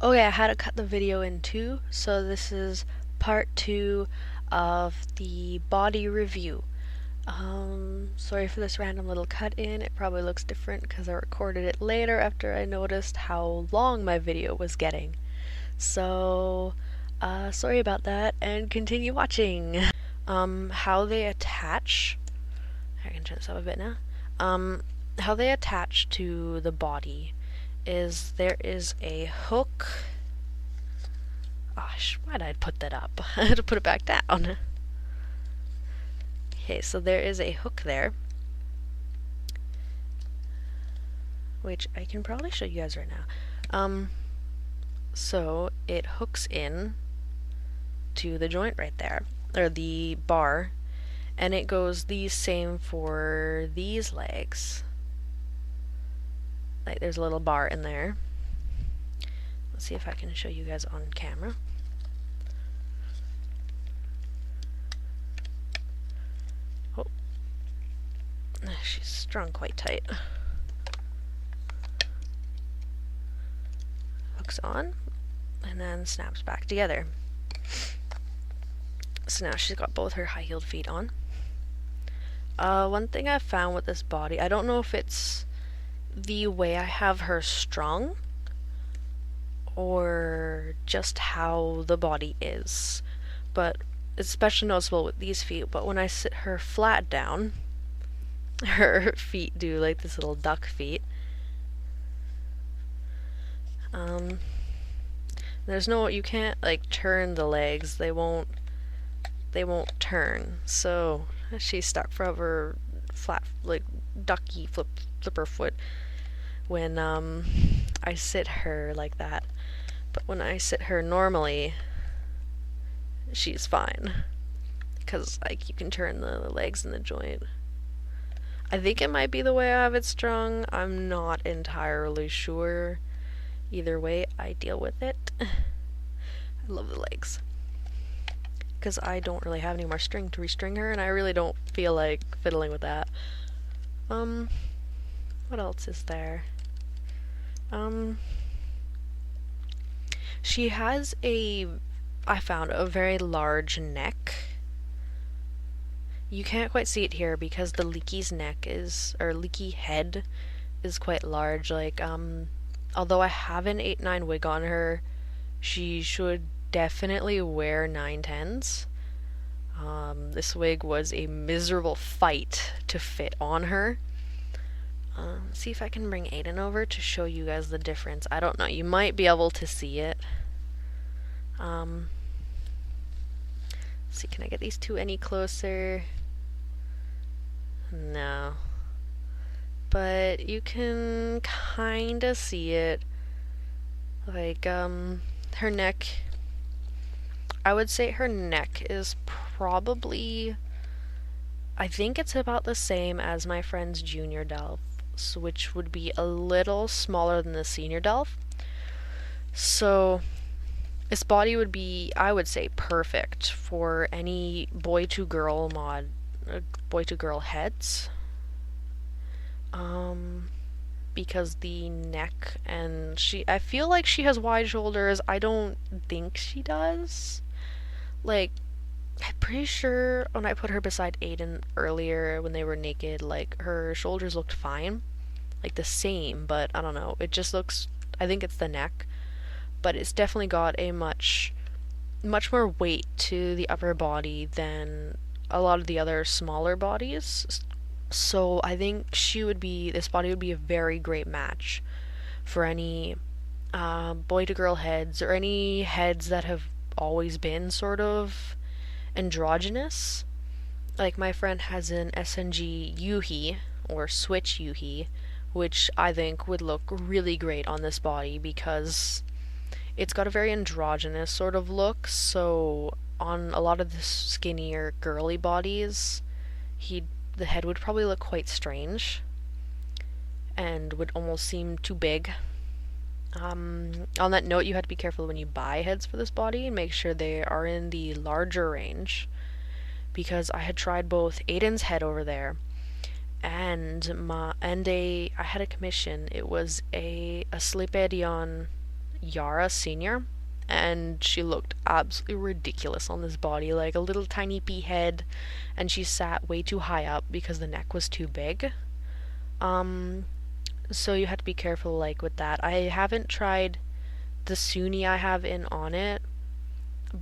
Okay, I had to cut the video in two, so this is part two of the body review. Sorry for this random little cut in. It probably looks different because I recorded it later after I noticed how long my video was getting. So, sorry about that, and continue watching. How they attach. I can turn this up a bit now. How they attach to the body is there is a hook. Gosh, why did I put that up? I had to put it back down. Okay, so there is a hook there, which I can probably show you guys right now. So it hooks in to the joint right there, or the bar, and it goes the same for these legs. Like there's a little bar in there. Let's see if I can show you guys on camera. Oh, she's strung quite tight. Hooks on, and then snaps back together. So now she's got both her high-heeled feet on. One thing I found with this body, I don't know if it's the way I have her strung or just how the body is, but it's especially noticeable with these feet. But when I sit her flat down, her feet do like this little duck feet. There's no, you can't like turn the legs, they won't turn, so she's stuck forever flat, like ducky flipper foot when I sit her like that. But when I sit her normally, she's fine, because like you can turn the legs in the joint. I think it might be the way I have it strung, I'm not entirely sure. Either way, I deal with it. I love the legs, because I don't really have any more string to restring her, and I really don't feel like fiddling with that. What else is there? She has I found a very large neck. You can't quite see it here because the Leaky's neck is, or Leaky head is quite large. Like, although I have an 8-9 wig on her, she should definitely wear 9-10s. This wig was a miserable fight to fit on her. See if I can bring Aiden over to show you guys the difference. I don't know, you might be able to see it. See, can I get these two any closer? No. But you can kinda see it. Like, her neck, I would say her neck is probably, I think it's about the same as my friend's Junior Delf, which would be a little smaller than the Senior Delf. So this body would be, I would say, perfect for any boy to girl mod, boy to girl heads. Because the neck, and I feel like she has wide shoulders. I don't think she does. Like, I'm pretty sure when I put her beside Aiden earlier when they were naked, like, her shoulders looked fine. Like, the same, but I don't know. It just looks, I think it's the neck. But it's definitely got a much more weight to the upper body than a lot of the other smaller bodies. So I think this body would be a very great match for any boy to girl heads, or any heads that have always been sort of androgynous. Like my friend has an SNG Yuhi, or Switch Yuhi, which I think would look really great on this body because it's got a very androgynous sort of look. So on a lot of the skinnier girly bodies, the head would probably look quite strange and would almost seem too big. On that note, you have to be careful when you buy heads for this body and make sure they are in the larger range, because I had tried both Aiden's head over there and I had a commission. It was a Slipedion Yara Senior, and she looked absolutely ridiculous on this body, like a little tiny pea head, and she sat way too high up because the neck was too big. Um, so you have to be careful, like, with that. I haven't tried the Suni I have in on it,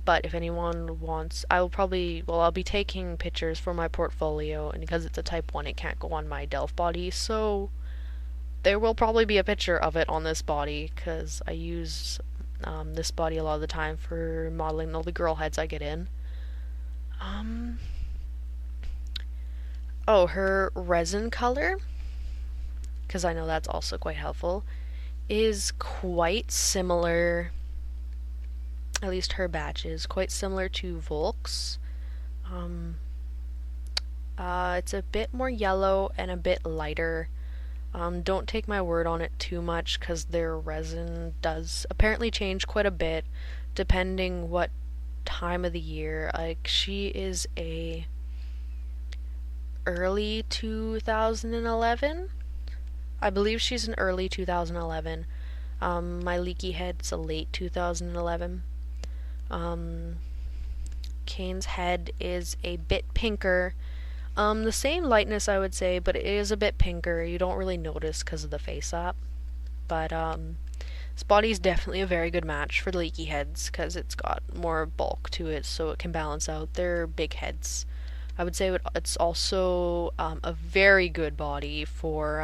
but if anyone wants, I will probably, well, I'll be taking pictures for my portfolio, and because it's a type 1, it can't go on my Delf body, so there will probably be a picture of it on this body, because I use this body a lot of the time for modeling all the girl heads I get in. Um, oh, her resin color, because I know that's also quite helpful, is quite similar, at least her batch is quite similar to Volk's. Um, it's a bit more yellow and a bit lighter. Don't take my word on it too much because their resin does apparently change quite a bit depending what time of the year. Like, she is a early 2011. I believe she's an early 2011. My leaky head's a late 2011. Um, Kane's head is a bit pinker. The same lightness, I would say, but it is a bit pinker. You don't really notice because of the face up. But, this body's definitely a very good match for the leaky heads because it's got more bulk to it, so it can balance out their big heads. I would say it's also a very good body for,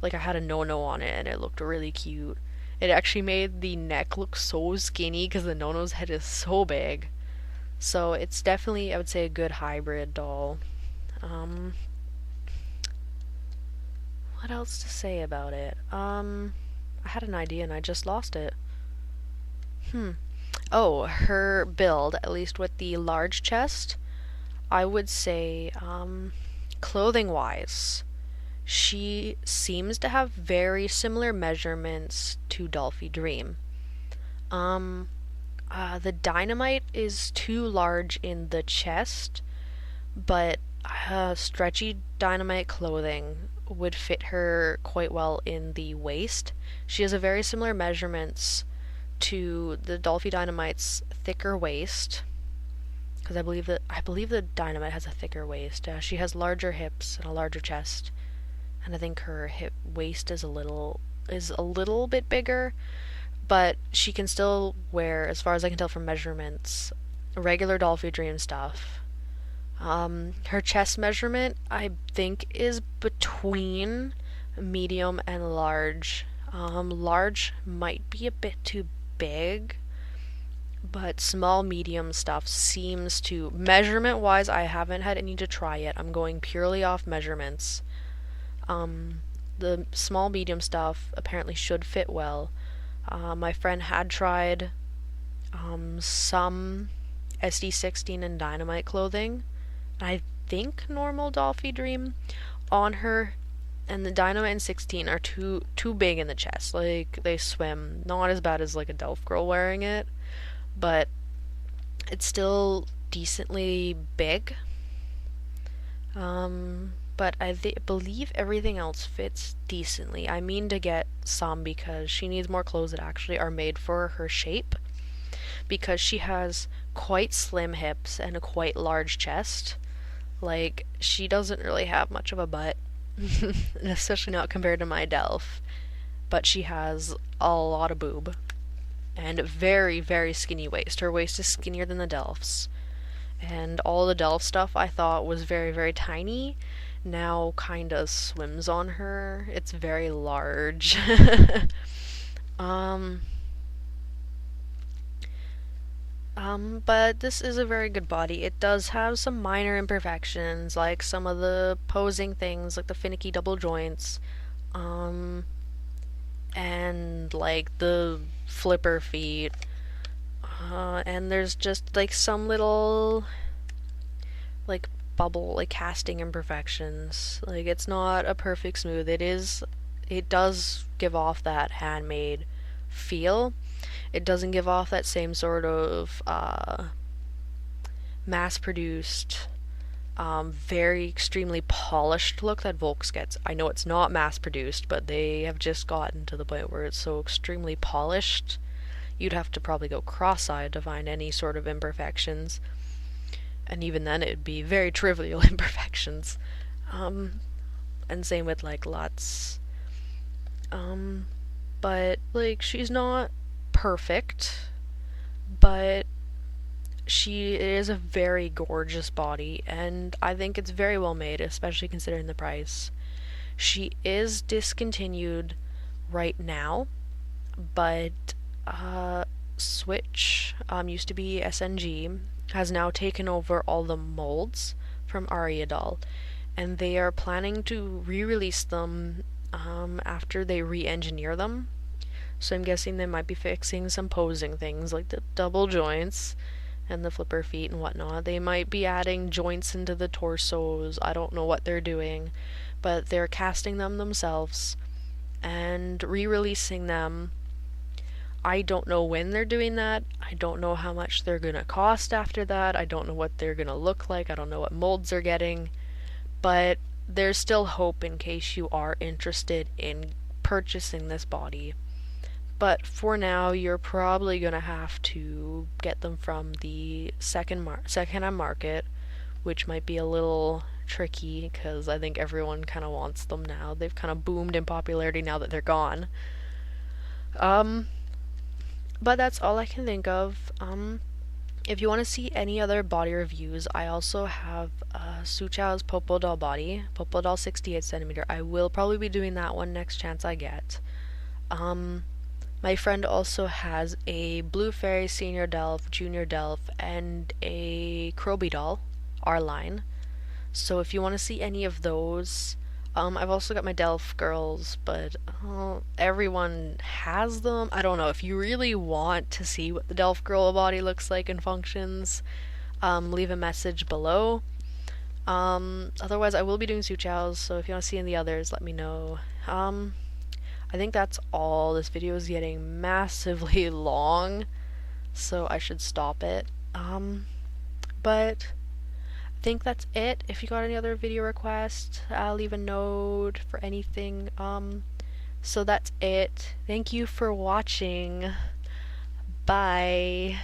like, I had a no-no on it and it looked really cute. It actually made the neck look so skinny because the no-no's head is so big. So it's definitely, I would say, a good hybrid doll. Um, what else to say about it? I had an idea and I just lost it. Oh, her build, at least with the large chest, I would say, clothing-wise, she seems to have very similar measurements to Dolphy Dream. Um, the dynamite is too large in the chest, but stretchy dynamite clothing would fit her quite well in the waist. She has a very similar measurements to the Dolphy Dynamite's thicker waist, because I believe the Dynamite has a thicker waist. She has larger hips and a larger chest, and I think her hip waist is a little bit bigger, but she can still wear, as far as I can tell from measurements, regular Dolphy Dream stuff. Her chest measurement, I think, is between medium and large. Large might be a bit too big, but small medium stuff seems to, measurement wise, I haven't had any to try yet. I'm going purely off measurements. The small medium stuff apparently should fit well. My friend had tried some SD16 and Dynamite clothing. I think normal Dolphy Dream on her, and the Dynamite and 16 are too big in the chest. Like, they swim. Not as bad as like a Delph girl wearing it, but it's still decently big. But I believe everything else fits decently. I mean to get some because she needs more clothes that actually are made for her shape, because she has quite slim hips and a quite large chest. Like, she doesn't really have much of a butt, especially not compared to my Delph, but she has a lot of boob and very, very skinny waist. Her waist is skinnier than the Delph's, and all the Delph stuff I thought was very, very tiny now kinda swims on her. It's very large. um, but this is a very good body. It does have some minor imperfections, like some of the posing things, like the finicky double joints, and like the flipper feet. And there's just like some little like bubble, like casting imperfections. Like, it's not a perfect smooth. It does give off that handmade feel. It doesn't give off that same sort of mass produced very extremely polished look that Volks gets. I know it's not mass produced, but they have just gotten to the point where it's so extremely polished. You'd have to probably go cross-eyed to find any sort of imperfections, and even then it'd be very trivial imperfections. Um, and same with like Lutz. Um, but like she's not perfect, but she is a very gorgeous body, and I think it's very well made, especially considering the price. She is discontinued right now, but Switch, used to be SNG, has now taken over all the molds from Ariadoll, and they are planning to re-release them after they re-engineer them. So I'm guessing they might be fixing some posing things like the double joints and the flipper feet and whatnot. They might be adding joints into the torsos. I don't know what they're doing, but they're casting them themselves and re-releasing them. I don't know when they're doing that. I don't know how much they're gonna cost after that. I don't know what they're gonna look like. I don't know what molds they're getting. But there's still hope in case you are interested in purchasing this body. But for now, you're probably gonna have to get them from the second-hand market, which might be a little tricky because I think everyone kind of wants them now. They've kind of boomed in popularity now that they're gone. Um, but that's all I can think of. If you want to see any other body reviews, I also have Suchao's Popo Doll body, Popo Doll 68cm. I will probably be doing that one next chance I get. My friend also has a Blue Fairy Senior Delf, Junior Delf, and a Kroby doll, our line. So if you want to see any of those, I've also got my Delf girls, but everyone has them. I don't know. If you really want to see what the Delf girl body looks like and functions, leave a message below. Otherwise, I will be doing Suchao's, so if you want to see any others, let me know. I think that's all. This video is getting massively long, so I should stop it. But I think that's it. If you got any other video requests, I'll leave a note for anything. So that's it. Thank you for watching. Bye.